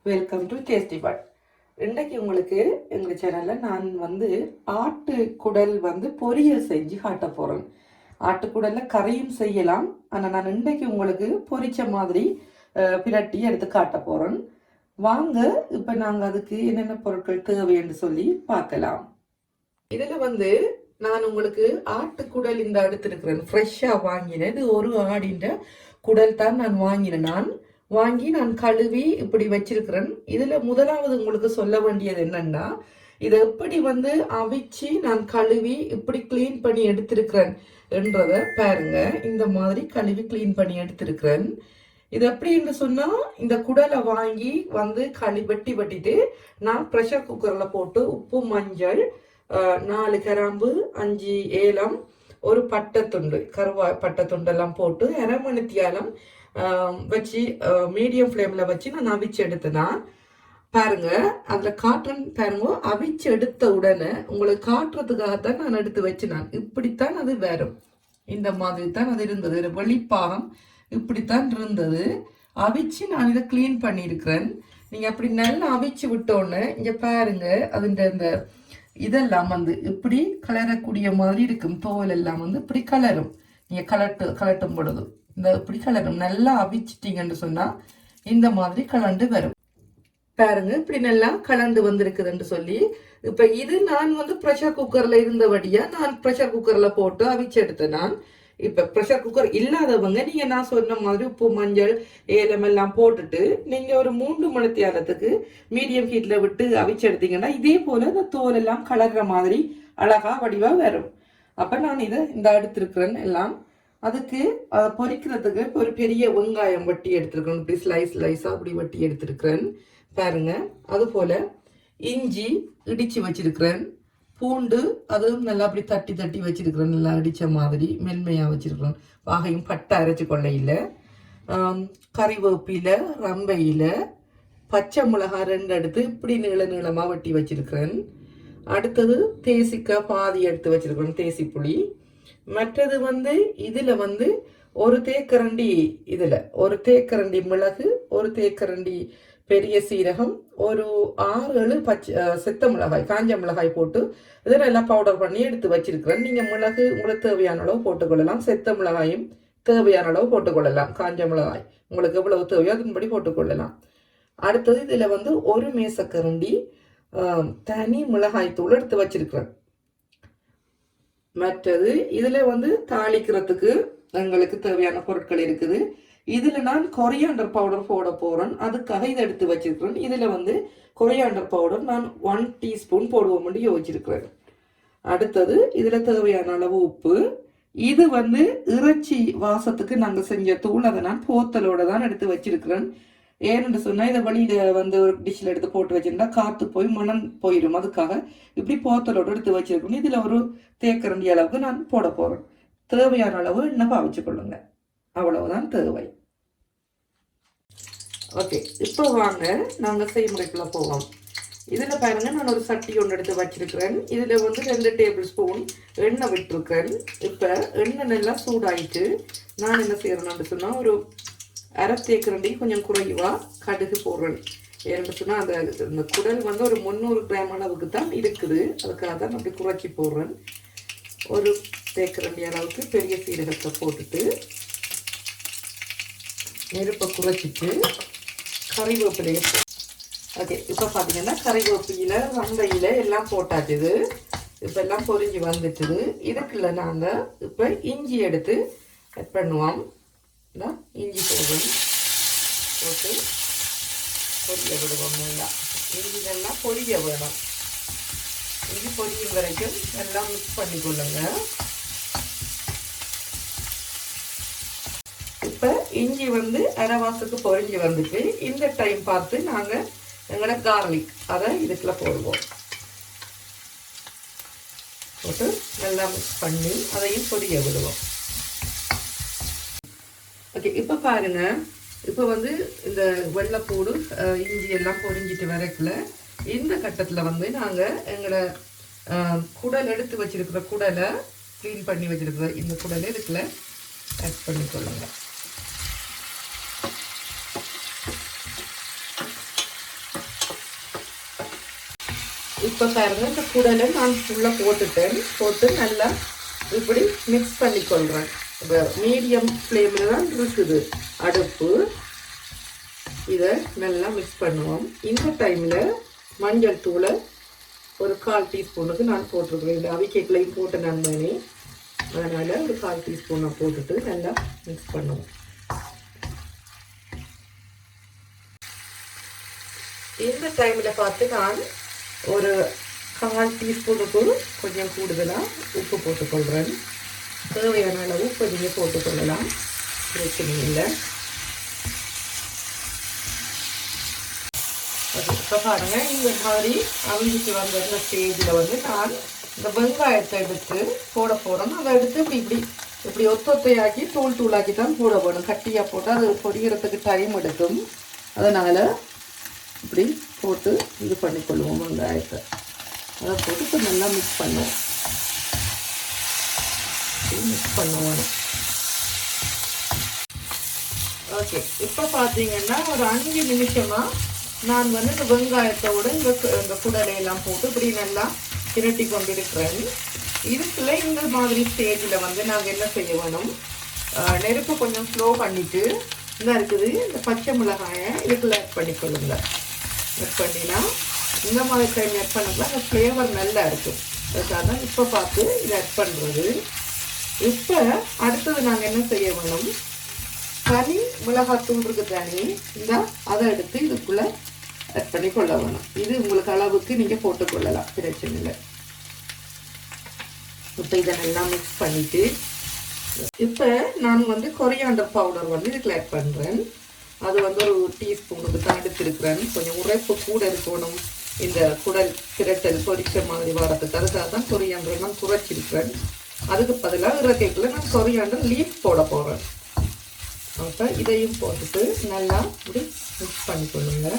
Welcome to tasty பாட். இன்றைக்கு உங்களுக்கு எங்கள் சேனலில் நான் ஆட்டு குடல் பொரியல் செஞ்சு காட்ட போகிறேன். ஆட்டுக்குடலில் கறியும் செய்யலாம், ஆனால் நான் இன்றைக்கு உங்களுக்கு பொரிச்ச மாதிரி பிரட்டி எடுத்து காட்ட போகிறேன். வாங்க இப்போ நாங்கள் அதுக்கு என்னென்ன பொருட்கள் தேவைன்னு சொல்லி பார்க்கலாம். இதில் நான் உங்களுக்கு ஆட்டுக்குடல் இந்த எடுத்துருக்கிறேன், ஃப்ரெஷ்ஷாக வாங்கினேன். இது ஒரு ஆடின்ற குடல் தான் நான் வாங்கினேன். வாங்கி நான் கழுவி இப்படி வச்சிருக்கிறேன். இதுல முதலாவது உங்களுக்கு சொல்ல வேண்டியது என்னன்னா, இதை எப்படி அவிச்சு நான் கழுவி இப்படி கிளீன் பண்ணி எடுத்திருக்கிறேன் என்றத பாருங்க. இந்த மாதிரி கழுவி கிளீன் பண்ணி எடுத்திருக்கிறேன். இது எப்படின்னு சொன்னா, இந்த குடலை வாங்கி வெட்டி வெட்டிட்டு நான் ப்ரெஷர் குக்கர்ல போட்டு உப்பு, மஞ்சள், 4 கிராம்பு, 5 ஏலம், ஒரு பட்டைத்துண்டு, பட்டைத்துண்டெல்லாம் போட்டு அரை மணித்தியாலம் வச்சு மீடியம் ஃப்ளேமில் வச்சு நான் அவிச்சு எடுத்தேன்னா பாருங்க. அதில் காட்டுறேன் பாருங்க. அவிச்சு எடுத்த உடனே உங்களுக்கு காட்டுறதுக்காகத்தான் நான் எடுத்து வச்சு இப்படித்தான் அது வரும். இந்த மாதிரி தான் அது இருந்தது. வெளிப்பாகம் இப்படித்தான் இருந்தது. அவிச்சு நான் இதை கிளீன் பண்ணியிருக்கிறேன். நீங்கள் அப்படி நல்லா அவிச்சு விட்டோன்னு இங்கே பாருங்க, அதுன்ற இந்த இதெல்லாம் இப்படி கலரக்கூடிய மாதிரி இருக்கும். தோல் எல்லாம் இப்படி கலரும். நீங்கள் கலட்டும் பொழுது இந்த இப்படி கலரும். நல்லா அவிச்சிட்டீங்கன்னு சொன்னா இந்த மாதிரி கலண்டு வரும். பாருங்க, இப்படி நல்லா கலண்டு வந்திருக்குதுன்னு சொல்லி. இப்ப இது நான் ப்ரெஷர் குக்கர்ல இருந்தபடியா நான் ப்ரெஷர் குக்கர்ல போட்டு அவிச்சு எடுத்தேன். நான் இப்ப ப்ரெஷர் குக்கர் இல்லாதவங்க நீங்க நான் சொன்ன மாதிரி உப்பு, மஞ்சள், ஏலம் எல்லாம் போட்டுட்டு நீங்க ஒரு 3 மணி நேரத்துக்கு மீடியம் ஹீட்ல விட்டு அவிச்சு எடுத்தீங்கன்னா இதே போல இந்த தோல் எல்லாம் கலர்ற மாதிரி அழகா வடிவா வரும். அப்ப நான் இதை இந்த எடுத்திருக்கிறேன் எல்லாம். அதுக்கு பொரிக்கிறதுக்கு ஒரு பெரிய வெங்காயம் வெட்டி எடுத்துருக்கேன். இப்படி ஸ்லைஸா அப்படி வெட்டி எடுத்திருக்கிறேன் பாருங்க. அது போல இஞ்சி இடிச்சு வச்சிருக்கிறேன். பூண்டு அதுவும் நல்லா அப்படி தட்டி தட்டி வச்சிருக்கிறேன். நல்லா அடிச்ச மாதிரி மென்மையா வச்சிருக்கிறேன். வாகையும் பட்டை அரைச்சு கொள்ளையில, கறிவேப்பில, ரம்பையில, பச்சை மிளகாய் 2 எடுத்து இப்படி நீளமா வெட்டி வச்சிருக்கிறேன். அடுத்தது தேசிக்காய் பாதி எடுத்து வச்சிருக்கிறேன், தேசி புளி. மற்றது இதுல ஒரு தேக்கரண்டி, இதுல ஒரு தேக்கரண்டி மிளகு, ஒரு தேக்கரண்டி பெரிய சீரகம், ஒரு 6-7 செத்த மிளகாய், காஞ்ச மிளகாய் போட்டு இதெல்லாம் எல்லாம் பவுடர் பண்ணி எடுத்து வச்சிருக்கிறேன். நீங்க மிளகு உங்களுக்கு தேவையான அளவு போட்டுக்கொள்ளலாம். செத்த மிளகாயும் தேவையான அளவு போட்டுக்கொள்ளலாம். காஞ்ச மிளகாய் உங்களுக்கு எவ்வளவு தேவையோ அதன்படி போட்டுக்கொள்ளலாம். அடுத்தது இதுல ஒரு மேசக்கரண்டி தனி மிளகாய் தூள் எடுத்து வச்சிருக்கிறேன். மற்றது இதுல தாளிக்கிறதுக்கு எங்களுக்கு தேவையான பொருட்கள் இருக்குது. இதுல நான் கொரியாண்டர் பவுடர் போட போறேன். அதுக்காக இதை எடுத்து வச்சிருக்கிறேன். இதுல கொரியாண்டர் பவுடர் நான் 1 டீஸ்பூன் போடுவோம் யோசிச்சிருக்கிறேன். அடுத்தது இதுல தேவையான அளவு உப்பு. இது இறைச்சி வாசத்துக்கு நாங்க செஞ்ச தூள். அதை நான் போத்தலோட தான் எடுத்து வச்சிருக்கிறேன். ஏன்னு சொன்னா இதை வழியில ஒரு டிஷ்ல எடுத்து போட்டு வச்சிருந்தா காத்து போய் மணம் போயிடும். அதுக்காக இப்படி போத்தலோட எடுத்து வச்சிருக்கணும். இதுல ஒரு தேக்கரண்டி அளவுக்கு நான் போட போறேன். தேவையான அளவு எண்ணெய் பாவிச்சு கொள்ளுங்க, அவ்வளவுதான் தேவை. ஓகே, இப்போ வாங்க நாங்க செய்முறைக்குள்ள போவோம். இதுல பாருங்க, நான் ஒரு சட்டி ஒன்று எடுத்து வச்சிருக்கிறேன். இதுல 2 டேபிள் ஸ்பூன் எண்ணெய் விட்டுருக்கேன். இப்ப எண்ணெய் நல்லா சூடாயிட்டு நான் என்ன செய்யறேன்னு சொன்னா ஒரு அரை தேக்கரண்டி கொஞ்சம் குறைவா கடுகு போடுறேன். ஏன்னு சொன்னா அந்த குடல் ஒரு 300 கிராம் அளவுக்கு தான் இருக்குது. அதுக்காக தான் அப்படி குறைச்சி போடுறேன். ஒரு தேக்கரண்டி அளவுக்கு பெரிய சீரகத்தை போட்டுட்டு நெருப்பை குறைச்சிட்டு கறிவேப்பிலையை ஓகே. இப்போ பார்த்தீங்கன்னா கறிவேப்பில, ரந்தையில எல்லாம் போட்டாச்சுது. இப்போ எல்லாம் பொரிஞ்சு வந்துட்டுது. இதுக்குள்ள நாங்கள் இப்போ இஞ்சி எடுத்து கட் பண்ணுவோம். இஞ்சி போடுவோம், போட்டு பொரிய விடுவோம். நல்லா இஞ்சி நல்லா பொரிய வேணும். இஞ்சி பொரியும் வரைக்கும் நல்லா மிக்ஸ் பண்ணிக்கொள்ளுங்க. இப்போ இஞ்சி அரைவாசத்துக்கு பொரிஞ்சு வந்துட்டு இந்த டைம் பார்த்து நாங்கள் எங்களோட கார்லிக் அதை இதுக்குள்ள போடுவோம். போட்டு நல்லா மிக்ஸ் பண்ணி அதையும் பொரிய விடுவோம். ஓகே, இப்போ பாருங்க. இப்போ இந்த வெள்ளைப்பூடு, இஞ்சி எல்லாம் பொரிஞ்சிட்டு வரைக்குள்ள இந்த கட்டத்தில் நாங்கள் எங்களோட குடல் எடுத்து வச்சிருக்கிற குடலை க்ளீன் பண்ணி வச்சிருக்கிற இந்த குடலை இதுக்குள்ள ஆட் பண்ணிக்கொள்ளுங்க. இப்போ பாருங்கள் இந்த குடலை நான் ஃபுல்லாக போட்டு நல்லா இப்படி மிக்ஸ் பண்ணிக்கொள்கிறேன். இப்போ மீடியம் ஃப்ளேமில் தான் இருக்குது அடுப்பு. இதை நல்லா மிக்ஸ் பண்ணுவோம். இந்த டைமில் மஞ்சள் தூளை ஒரு 1/4 டீஸ்பூனுக்கு நான் போட்டிருக்கிறேன். இந்த அவிக்கைகளையும் போட்டு நான் அதனால் ஒரு 1/4 டீஸ்பூனை போட்டுட்டு நல்லா மிக்ஸ் பண்ணுவோம். இந்த டைமில் பார்த்து நான் ஒரு 1/4 டீஸ்பூனுக்கு கொஞ்சம் கூடுதலாக உப்பு போட்டுக்கொள்கிறேன். தேவையான அளவு உப்பு நீங்கள் போட்டுக்கொள்ளலாம், பிரச்சனை இல்லை. இப்போ பாருங்கள், இந்த மாதிரி அவிஞ்சிட்டு வந்த இந்த ஸ்டேஜில் வந்து நான் இந்த வெங்காயத்தை எடுத்து போட போகிறோம். அதை எடுத்து இப்படி ஒத்தொத்தையாக்கி தூளாக்கி தான் போட போகணும். கட்டியாக போட்டால் அது பொரிகிறதுக்கு டைம் எடுக்கும். அதனால் இப்படி போட்டு இது பண்ணிக்கொள்வோம். வெங்காயத்தை அதை போட்டு இப்போ நல்லா மிக்ஸ் பண்ணுவோம். ஓகே, இப்போ பார்த்தீங்கன்னா ஒரு 5 நிமிஷமாக நான் வந்து இந்த வெங்காயத்தோடு இந்த குடலையெல்லாம் போட்டு இப்படி நல்லா திரட்டி கொண்டிருக்கிறேன். இதுக்குள்ள இந்த மாதிரி ஸ்டேஜில் வந்து நாங்கள் என்ன செய்ய வேணும், நெருப்பு கொஞ்சம் ஸ்லோ பண்ணிவிட்டு என்ன இருக்குது இந்த பச்சை மிளகாயை இதுக்குள்ள ஆட் பண்ணிக்கொள்ளுங்க. ஆட் பண்ணினா இந்த மாதிரி டைம் ஆட் பண்ணலாம், அந்த ஃப்ளேவர் நல்லா இருக்கும். அதுக்காக தான் இப்போ பார்த்து இதை ஆட் பண்ணுறது. இப்போ அடுத்தது நாங்கள் என்ன செய்ய வேணும், தனி மிளகாத்தூள் இருக்குது தனி, அதை எடுத்து இதுக்குள்ளே ஆட் பண்ணி கொள்ள வேணும். இது உங்களுக்கு அளவுக்கு நீங்கள் போட்டுக்கொள்ளலாம், பிரச்சனை இல்லை. இப்போ இதை நல்லா மிக்ஸ் பண்ணிவிட்டு இப்போ நான் வந்து கொரியாண்டர் பவுடர் வந்து இதுக்கு ஆட் பண்ணுறேன். அது வந்து ஒரு டீஸ்பூனுக்கு தான் எடுத்துருக்கிறேன். கொஞ்சம் உரைப்பு கூட இருக்கணும் இந்த குடல் திரட்டல் பொரிச்ச மாதிரி வரத்துக்கு. அதுக்காக தான் கொரியாண்டர் நான் குறைச்சிருக்கிறேன். அதுக்கு பதிலாக இறக்கைக்குள்ள நான் கொரியாண்டர் லீஃப் போட போகிறேன். அப்போ இதையும் போட்டுட்டு நல்லா இப்படி மிக்ஸ் பண்ணிக்கொள்ளுங்க.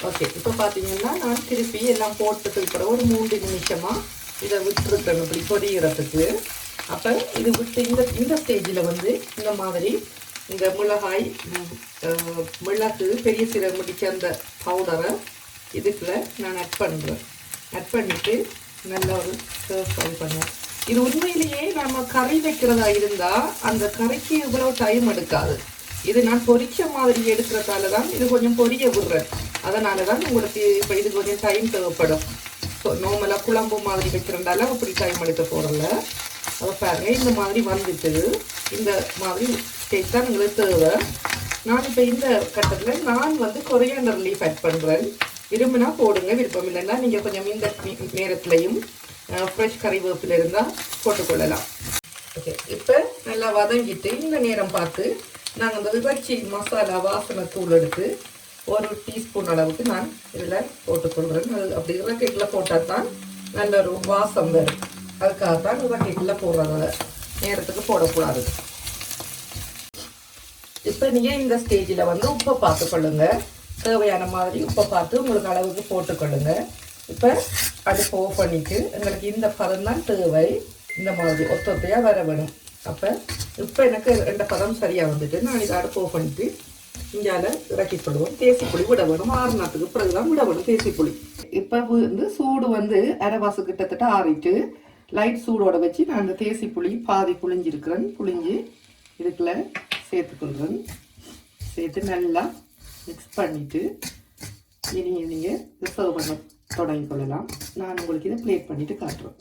ஓகே, இப்போ பார்த்தீங்கன்னா நான் திருப்பி எல்லாம் போட்டுட்டு பிறகு ஒரு 3 நிமிஷமாக இதை விட்டுருக்கேன் இப்படி பொரிகிறதுக்கு. அப்போ இது விட்டு இந்த ஸ்டேஜில் வந்து இந்த மாதிரி இந்த மிளகாய், மிளகு, பெரிய சீரகம் முடிச்ச அந்த பவுடரை இதுக்குள்ள நான் ஆட் பண்ணுறேன். ஆட் பண்ணிவிட்டு நல்லா ஒரு சர்வ் பண்ணுவேன். இது உண்மையிலேயே நம்ம கறி வைக்கிறதா இருந்தால் அந்த கறிக்கு இவ்வளோ டைம் எடுக்காது. இது நான் பொரிச்ச மாதிரி எடுக்கிறதால தான் இது கொஞ்சம் பொரிய விடுறேன். அதனால தான் உங்களுக்கு இப்போ இது கொஞ்சம் டைம் தேவைப்படும். ஸோ நார்மலாக குழம்பு மாதிரி வைக்கிறதால அப்படி டைம் எடுக்க போகிறல. அதை பாருங்கள், இந்த மாதிரி வந்துட்டு இந்த மாதிரி ஸ்டேஜ் தான் உங்களுக்கு தேவை. நான் இப்போ இந்த கட்டத்தில் நான் வந்து கொரியாண்டர் லீஃப் ஆட் பண்ணுறேன். விரும்பினா போடுங்க, விருப்பம் இல்லைன்னா நீங்கள் கொஞ்சம் இந்த நேரத்துலையும் ஃப்ரெஷ் கறிவேப்பில் இருந்தால் போட்டுக்கொள்ளலாம். ஓகே, இப்போ நல்லா வதங்கிட்டு இந்த நேரம் பார்த்து நாங்கள் அந்த இறைச்சி மசாலா வாசனை தூள் எடுத்து ஒரு டீஸ்பூன் அளவுக்கு நான் இதில் போட்டுக்கொள்கிறேன். அது அப்படி இறக்கைக்குள்ளே போட்டால் தான் நல்ல ஒரு வாசம் வரும். அதுக்காக தான் இறக்கைக்குள்ளே போடுறத நேரத்துக்கு போடக்கூடாது. இப்போ நீங்கள் இந்த ஸ்டேஜில் வந்து உப்பை பார்த்துக்கொள்ளுங்க. தேவையான மாதிரி உப்பை பார்த்து உங்களுக்கு அளவுக்கு போட்டுக்கொள்ளுங்க. இப்போ அடுப்பு ஆஃப் பண்ணிவிட்டு எங்களுக்கு இந்த பதம் தான் தேவை. இந்த மாதிரி ஒத்தொத்தையாக வர வேணும். அப்போ இப்போ எனக்கு 2 பதம் சரியாக வந்துட்டு நான் இதை அடுப்பு ஆஃப் பண்ணிவிட்டு இஞ்சால இறக்கி போடுவோம். தேசிப்புளி விட வேணும். 6 நாட்டுக்கு பிறகு தான் விட வேணும் தேசிப்புளி. இப்போ வந்து சூடு வந்து அரைவாசு கிட்டத்தட்ட ஆறிட்டு லைட் சூடோட வச்சு நான் அந்த தேசிப்புளி பாதி புளிஞ்சிருக்கிறேன். புளிஞ்சு இதுக்குள்ள சேர்த்துக்கொள்கிறேன். சேர்த்து நல்லா மிக்ஸ் பண்ணிவிட்டு இனி நீங்கள் சர்வ் பண்ண தொடங்கி கொள்ளலாம். நான் உங்களுக்கு இதை பிளேட் பண்ணிவிட்டு காட்டுறேன்.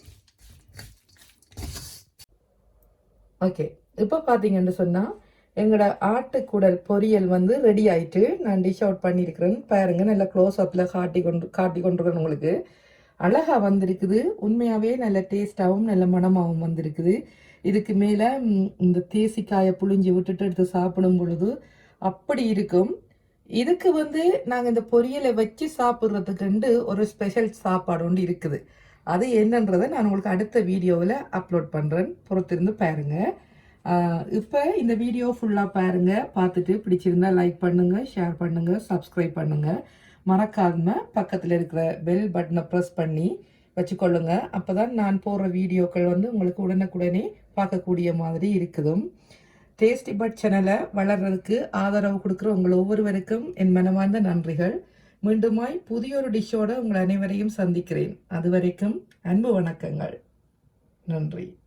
ஓகே, இப்போ பார்த்தீங்கன்னு சொன்னால் எங்களோட ஆட்டுக்குடல் பொரியல் வந்து ரெடி ஆயிட்டு நான் டிஷ் அவுட் பண்ணியிருக்கிறேன். பாருங்க, நல்லா க்ளோஸ் அப்பில் காட்டி கொண்டிருக்கிறேன். உங்களுக்கு அழகாக வந்திருக்குது. உண்மையாகவே நல்ல டேஸ்ட்டாகவும் நல்ல மணமாகவும் வந்திருக்குது. இதுக்கு மேலே இந்த தேசிக்காயை புளிஞ்சி விட்டுட்டு எடுத்து சாப்பிடும் பொழுது அப்படி இருக்கும். இதுக்கு வந்து நாங்கள் இந்த பொரியலை வச்சு சாப்பிட்றதுக்குண்டு ஒரு ஸ்பெஷல் சாப்பாடு ஒன்று இருக்குது. அது என்னன்றதை நான் உங்களுக்கு அடுத்த வீடியோவில் அப்லோட் பண்ணுறேன். பொறுத்திருந்து பாருங்கள். இப்போ இந்த வீடியோ ஃபுல்லாக பாருங்கள். பார்த்துட்டு பிடிச்சிருந்தா லைக் பண்ணுங்கள், ஷேர் பண்ணுங்கள், சப்ஸ்கிரைப் பண்ணுங்கள். மறக்காமல் பக்கத்தில் இருக்கிற பெல் பட்டனை ப்ரெஸ் பண்ணி வச்சுக்கொள்ளுங்க. அப்போ தான் நான் போடுற வீடியோக்கள் வந்து உங்களுக்கு உடனுக்குடனே பார்க்கக்கூடிய மாதிரி இருக்குதும். டேஸ்டி பட் சேனலை வளர்கிறதுக்கு ஆதரவு கொடுக்குற உங்கள் ஒவ்வொருவருக்கும் என் மனமார்ந்த நன்றிகள். மீண்டுமாய் புதியொரு டிஷ்ஷோட உங்கள் அனைவரையும் சந்திக்கிறேன். அதுவரைக்கும் அன்பு வணக்கங்கள். நன்றி.